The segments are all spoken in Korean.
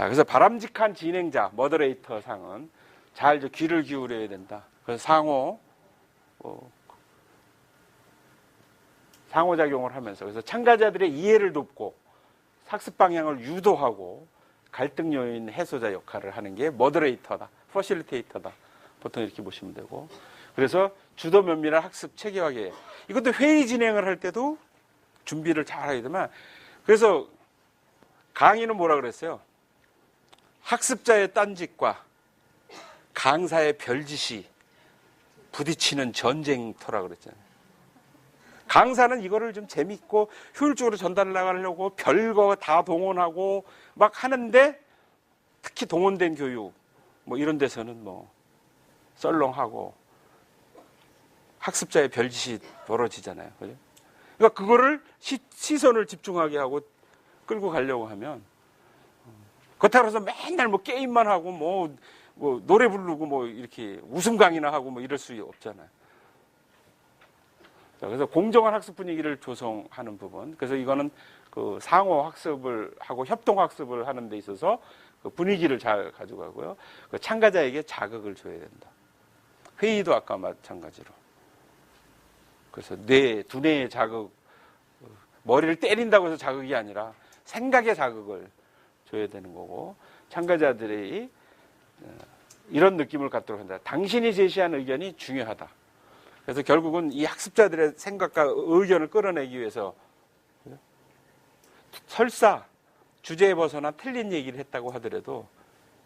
자, 그래서 바람직한 진행자, 머더레이터 상은 잘 귀를 기울여야 된다. 그래서 상호작용을 하면서, 그래서 참가자들의 이해를 돕고 학습 방향을 유도하고 갈등 요인 해소자 역할을 하는 게 머더레이터다, 퍼실리테이터다. 보통 이렇게 보시면 되고, 그래서 주도 면밀한 학습 체계화계, 이것도 회의 진행을 할 때도 준비를 잘 하게 되면, 그래서 강의는 뭐라 그랬어요? 학습자의 딴짓과 강사의 별짓이 부딪히는 전쟁터라 그랬잖아요. 강사는 이거를 좀 재밌고 효율적으로 전달하려고 별거 다 동원하고 막 하는데, 특히 동원된 교육 뭐 이런 데서는 뭐 썰렁하고 학습자의 별짓이 벌어지잖아요. 그죠? 그러니까 그거를 시선을 집중하게 하고 끌고 가려고 하면, 그렇다고 해서 맨날 뭐 게임만 하고 뭐 노래 부르고 뭐 이렇게 웃음 강의나 하고 뭐 이럴 수 없잖아요. 자, 그래서 공정한 학습 분위기를 조성하는 부분. 그래서 이거는 그 상호 학습을 하고 협동 학습을 하는 데 있어서 그 분위기를 잘 가져가고요. 그 참가자에게 자극을 줘야 된다. 회의도 아까 마찬가지로. 그래서 두뇌의 자극, 머리를 때린다고 해서 자극이 아니라 생각의 자극을 줘야 되는 거고, 참가자들이 이런 느낌을 갖도록 한다. 당신이 제시한 의견이 중요하다. 그래서 결국은 이 학습자들의 생각과 의견을 끌어내기 위해서 설사 주제에 벗어나 틀린 얘기를 했다고 하더라도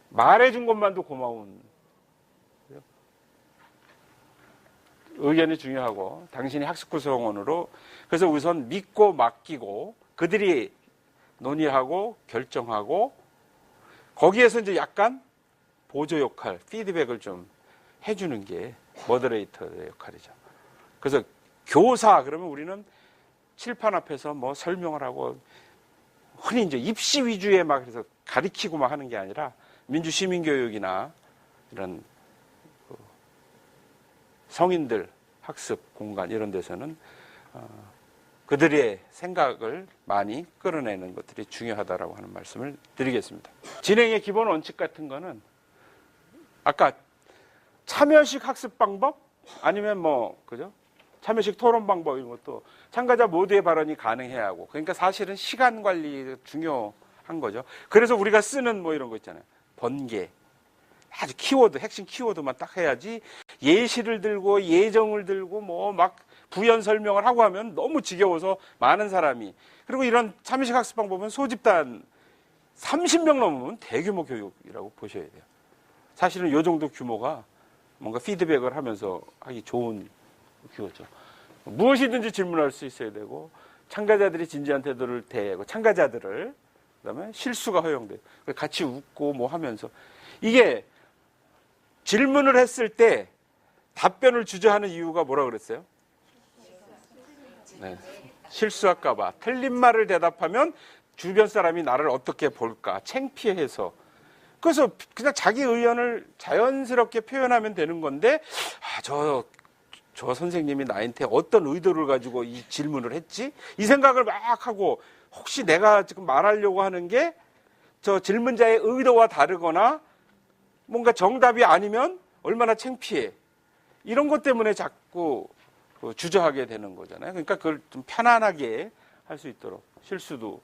말해준 것만도 고마운, 의견이 중요하고 당신이 학습 구성원으로, 그래서 우선 믿고 맡기고 그들이 논의하고 결정하고, 거기에서 이제 약간 보조 역할, 피드백을 좀 해주는 게 머더레이터의 역할이죠. 그래서 교사, 그러면 우리는 칠판 앞에서 뭐 설명을 하고, 흔히 이제 입시 위주의 막 그래서 가리키고 막 하는 게 아니라, 민주 시민교육이나 이런 성인들 학습 공간 이런 데서는 그들의 생각을 많이 끌어내는 것들이 중요하다라고 하는 말씀을 드리겠습니다. 진행의 기본 원칙 같은 거는 아까 참여식 학습 방법 아니면 그죠? 참여식 토론 방법 이런 것도 참가자 모두의 발언이 가능해야 하고, 그러니까 사실은 시간 관리가 중요한 거죠. 그래서 우리가 쓰는 뭐 이런 거 있잖아요. 번개. 아주 키워드, 핵심 키워드만 딱 해야지, 예시를 들고 예정을 들고 뭐 막 부연 설명을 하고 하면 너무 지겨워서 많은 사람이, 그리고 이런 참여식 학습 방법은 소집단 30명 넘으면 대규모 교육이라고 보셔야 돼요. 사실은 이 정도 규모가 뭔가 피드백을 하면서 하기 좋은 규모죠. 무엇이든지 질문할 수 있어야 되고, 참가자들이 진지한 태도를 대하고, 참가자들을, 그다음에 실수가 허용돼요. 같이 웃고 뭐 하면서, 이게 질문을 했을 때 답변을 주저하는 이유가 뭐라 그랬어요? 네. 실수할까봐. 틀린 말을 대답하면 주변 사람이 나를 어떻게 볼까, 창피해서. 그래서 그냥 자기 의견을 자연스럽게 표현하면 되는 건데, 저 선생님이 나한테 어떤 의도를 가지고 이 질문을 했지? 이 생각을 막 하고, 혹시 내가 지금 말하려고 하는 게 저 질문자의 의도와 다르거나 뭔가 정답이 아니면 얼마나 창피해. 이런 것 때문에 자꾸 주저하게 되는 거잖아요. 그러니까 그걸 좀 편안하게 할 수 있도록, 실수도.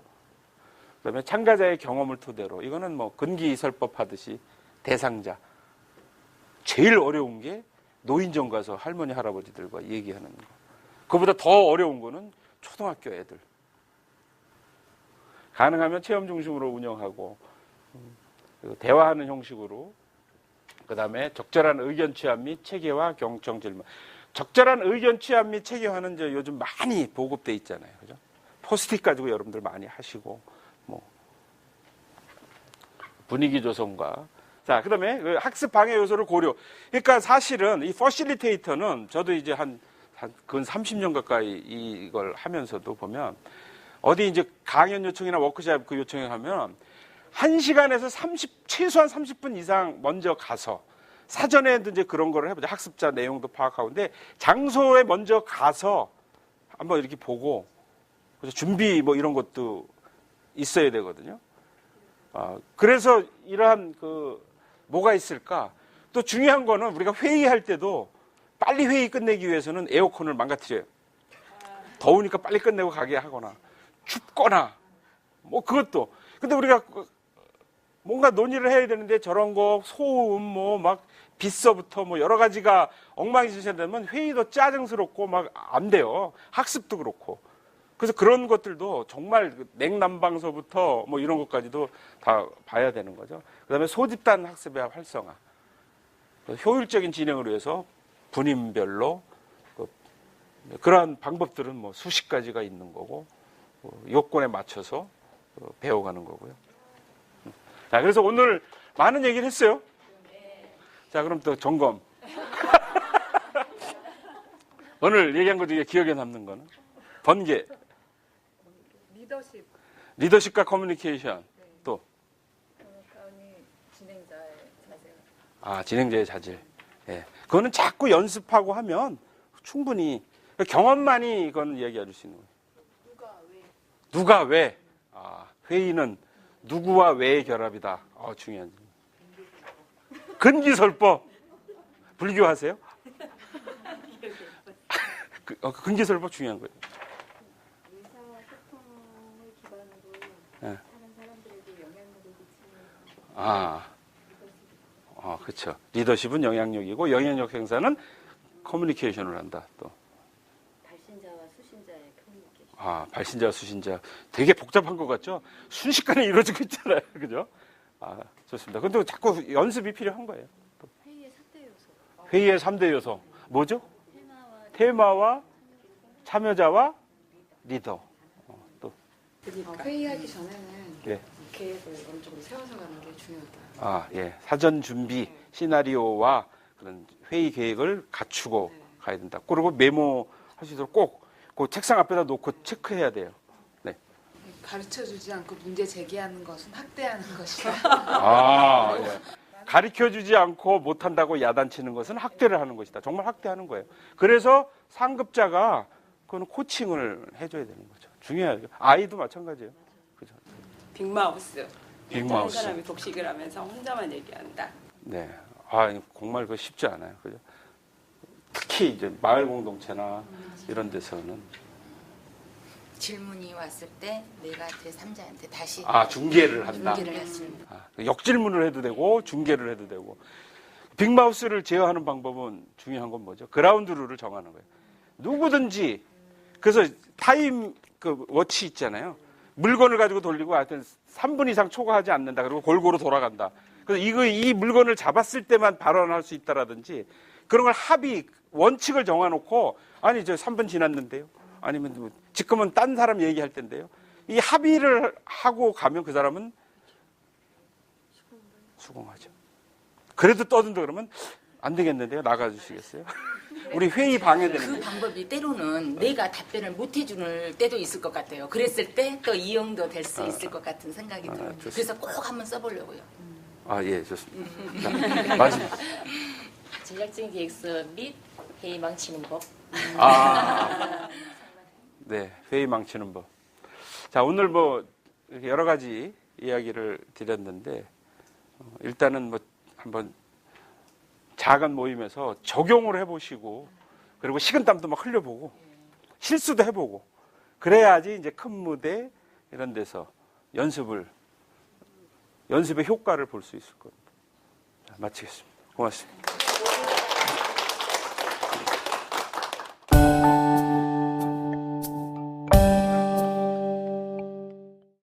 그다음에 참가자의 경험을 토대로, 이거는 뭐 근기설법 하듯이 대상자. 제일 어려운 게 노인정 가서 할머니 할아버지들과 얘기하는 거. 그보다 더 어려운 거는 초등학교 애들. 가능하면 체험 중심으로 운영하고, 대화하는 형식으로, 그 다음에 적절한 의견 취합 및 체계화 경청 질문. 적절한 의견 취합 및 체계화는 이제 요즘 많이 보급돼 있잖아요. 그죠? 포스트잇 가지고 여러분들 많이 하시고, 뭐 분위기 조성과, 자, 그 다음에 학습 방해 요소를 고려. 그러니까 사실은 이 퍼실리테이터는 저도 이제 근 30년 가까이 이걸 하면서도 보면, 어디 이제 강연 요청이나 워크숍 그 요청에 가면 1시간에서 최소한 30분 이상 먼저 가서, 사전에도 이제 그런 거를 해보자. 학습자 내용도 파악하고. 근데 장소에 먼저 가서 한번 이렇게 보고, 그래서 준비 뭐 이런 것도 있어야 되거든요. 그래서 이러한 뭐가 있을까? 또 중요한 거는 우리가 회의할 때도 빨리 회의 끝내기 위해서는 에어컨을 망가뜨려요. 더우니까 빨리 끝내고 가게 하거나 춥거나 뭐 그것도. 근데 우리가 뭔가 논의를 해야 되는데 저런 거 소음 뭐 막 빗서부터 뭐 여러 가지가 엉망진창이 되면 회의도 짜증스럽고 막 안 돼요. 학습도 그렇고. 그래서 그런 것들도 정말 냉난방서부터 뭐 이런 것까지도 다 봐야 되는 거죠. 그다음에 소집단 학습의 활성화. 효율적인 진행을 위해서 분임별로 그러한 방법들은 뭐 수십 가지가 있는 거고 요건에 맞춰서 배워가는 거고요. 자, 그래서 오늘 많은 얘기를 했어요. 자, 그럼 또 점검. 오늘 얘기한 것 중에 기억에 남는 거는 번개, 리더십과 커뮤니케이션, 또 진행자의 자질. 진행자의 자질. 예, 그거는 자꾸 연습하고 하면 충분히 경험만이 이건 얘기할 수 있는 거예요. 누가 왜? 회의는 누구와 왜의 결합이다. 중요한. 근기설법. 불교하세요? 근기설법 중요한 거예요. 의사소통을 기반으로 네. 다른 사람들에게 영향력을 끼치는 그렇죠. 리더십은 영향력이고 영향력 행사는 커뮤니케이션을 한다. 또 발신자와 수신자의 커뮤니케이션. 발신자, 수신자. 되게 복잡한 것 같죠? 순식간에 이루어지고 있잖아요. 그죠? 좋습니다. 근데 자꾸 연습이 필요한 거예요. 회의의 3대 요소. 회의의 3대 요소. 뭐죠? 테마와 참여자와 리더. 또 회의하기 전에는 예. 계획을 어느 정도 세워서 가는 게 중요하다. 예. 사전 준비, 시나리오와 그런 회의 계획을 갖추고 가야 된다. 그리고 메모할 수 있도록 꼭 그 책상 앞에다 놓고 체크해야 돼요. 네. 가르쳐주지 않고 문제 제기하는 것은 학대하는 것이다. 예. 가르쳐주지 않고 못한다고 야단치는 것은 학대를 하는 것이다. 정말 학대하는 거예요. 그래서 상급자가 그건 코칭을 해줘야 되는 거죠. 중요하죠. 아이도 마찬가지예요. 그죠? 빅마우스. 빅마우스. 한 사람이 독식을 하면서 혼자만 얘기한다. 네. 정말 그거 쉽지 않아요. 그죠? 특히 이제 마을 공동체나 이런 데서는 질문이 왔을 때 내가 제3자한테 다시 중계를 한다. 중계를 했습니다. 역질문을 해도 되고 중계를 해도 되고. 빅마우스를 제어하는 방법은 중요한 건 뭐죠? 그라운드 룰을 정하는 거예요. 누구든지 그래서 타임 워치 있잖아요. 물건을 가지고 돌리고 하여튼 3분 이상 초과하지 않는다. 그리고 골고루 돌아간다. 그래서 이 물건을 잡았을 때만 발언할 수 있다라든지 그런 걸 원칙을 정해놓고 저 3분 지났는데요. 아니면 지금은 딴 사람 얘기할 텐데요. 이 합의를 하고 가면 그 사람은 수긍하죠. 그래도 떠든다 그러면 안 되겠는데요. 나가주시겠어요? 우리 회의 방해되는데. 그 방법이 때로는 내가 답변을 못 해주는 때도 있을 것 같아요. 그랬을 때 또 이용도 될 수 있을 것 같은 생각이 들어요. 그래서 꼭 한번 써보려고요. 예, 좋습니다. 자, 마지막. 전략적인 기획서 및 회의 망치는 법. 네, 회의 망치는 법. 자, 오늘 이렇게 여러 가지 이야기를 드렸는데, 일단은 한번 작은 모임에서 적용을 해보시고, 그리고 식은땀도 막 흘려보고, 실수도 해보고, 그래야지 이제 큰 무대 이런 데서 연습의 효과를 볼 수 있을 겁니다. 자, 마치겠습니다. 고맙습니다.